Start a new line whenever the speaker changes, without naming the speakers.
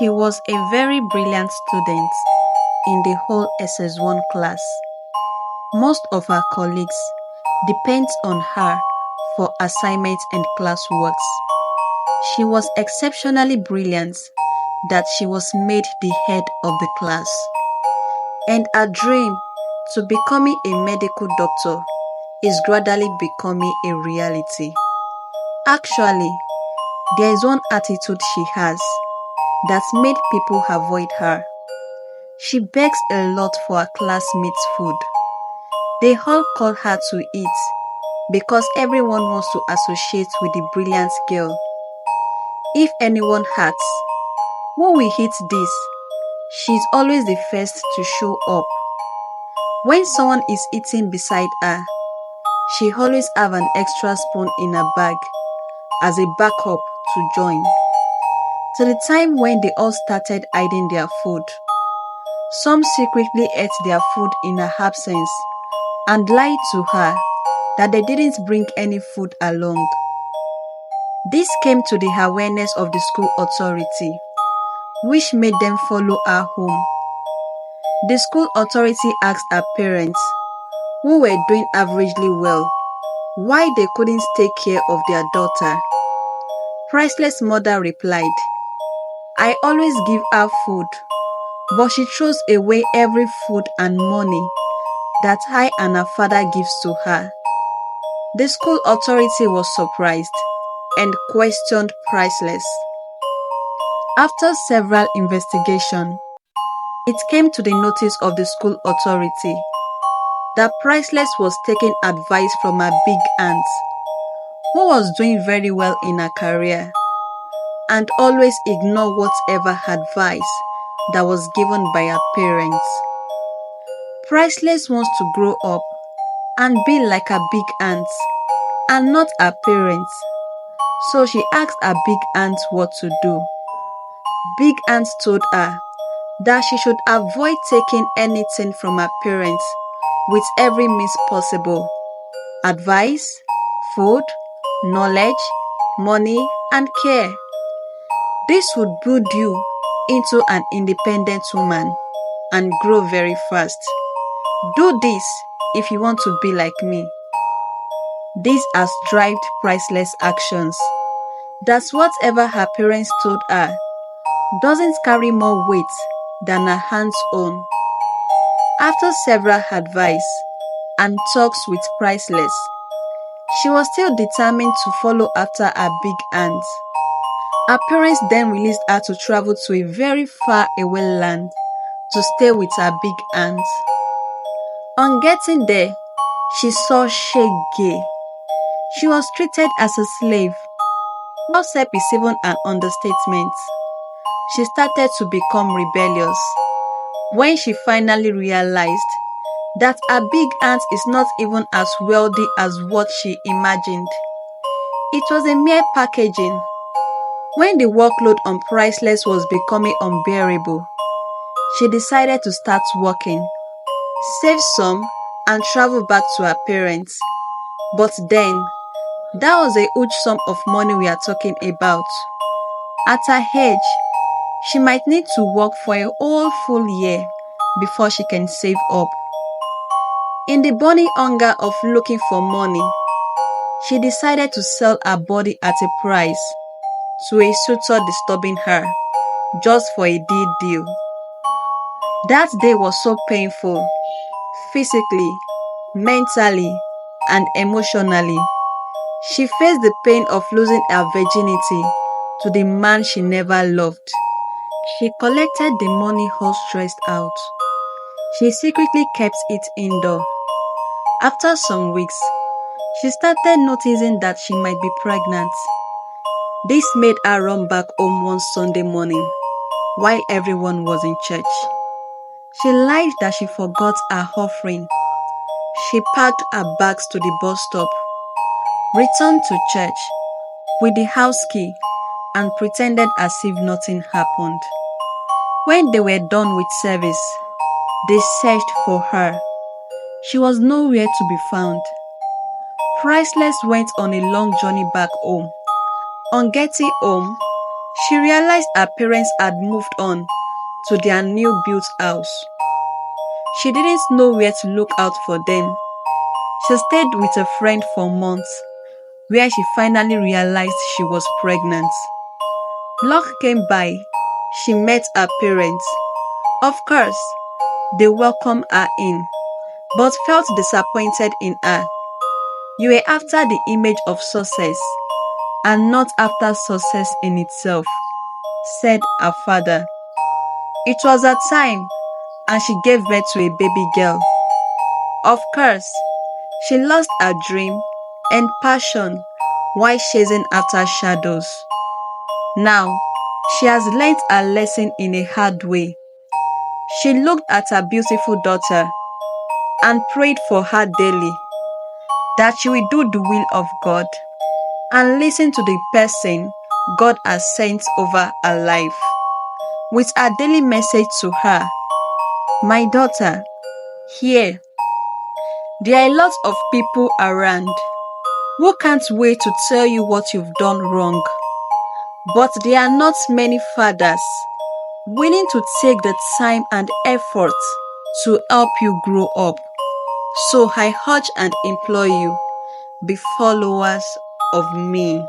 She was a very brilliant student in the whole SS1 class. Most of her colleagues depend on her for assignments and classworks. She was exceptionally brilliant that she was made the head of the class. And her dream to becoming a medical doctor is gradually becoming a reality. Actually, there is one attitude she has that made people avoid her. She begs a lot for her classmates' food. They all call her to eat because everyone wants to associate with the brilliant girl. If anyone asks, "Who will eat this?" she's always the first to show up. When someone is eating beside her, she always have an extra spoon in her bag as a backup to join. Till the time when they all started hiding their food. Some secretly ate their food in her absence and lied to her that they didn't bring any food along. This came to the awareness of the school authority, which made them follow her home. The school authority asked her parents, who were doing averagely well, why they couldn't take care of their daughter. Priceless mother replied, "I always give her food, but she throws away every food and money that I and her father gives to her." The school authority was surprised and questioned Priceless. After several investigations, it came to the notice of the school authority that Priceless was taking advice from her big aunt, who was doing very well in her career, and always ignored whatever advice that was given by her parents. Priceless wants to grow up and be like her big aunt and not her parents. So she asked her big aunt what to do. Big aunt told her that she should avoid taking anything from her parents with every means possible. Advice, food, knowledge, money, and care. This would build you into an independent woman and grow very fast. Do this if you want to be like me. This has driven Priceless actions. That's whatever her parents told her doesn't carry more weight than her hands on. After several advice and talks with Priceless, she was still determined to follow after her big aunt. Her parents then released her to travel to a very far away land to stay with her big aunt. On getting there, she saw Shege. She was treated as a slave. Gossip is even an understatement. She started to become rebellious when she finally realized that her big aunt is not even as wealthy as what she imagined. It was a mere packaging. When the workload on Priceless was becoming unbearable, she decided to start working, save some, and travel back to her parents. But then, that was a huge sum of money we are talking about. At her age, she might need to work for a whole full year before she can save up. In the burning hunger of looking for money, she decided to sell her body at a price to a suitor disturbing her just for a deal. That day was so painful, physically, mentally, and emotionally. She faced the pain of losing her virginity to the man she never loved. She collected the money all stressed out. She secretly kept it indoor. After some weeks, she started noticing that she might be pregnant. This made her run back home one Sunday morning while everyone was in church. She lied that she forgot her offering. She packed her bags to the bus stop, returned to church with the house key, and pretended as if nothing happened. When they were done with service, they searched for her. She was nowhere to be found. Priceless went on a long journey back home. On getting home, She realized her parents had moved on to their new built house. She didn't know where to look out for them. She stayed with a friend for months, where she finally realized she was pregnant. Luck came by. She met her parents. Of course, they welcomed her in, but felt disappointed in her. You were after the image of success, and not after success in itself, said her father. It was her time, and she gave birth to a baby girl. Of course, she lost her dream and passion while chasing after shadows. Now, she has learnt her lesson in a hard way. She looked at her beautiful daughter and prayed for her daily that she will do the will of God and listen to the person God has sent over her life. With her daily message to her, my daughter, here, there are a lot of people around who can't wait to tell you what you've done wrong. But there are not many fathers willing to take the time and effort to help you grow up. So I urge and implore you, be followers of me.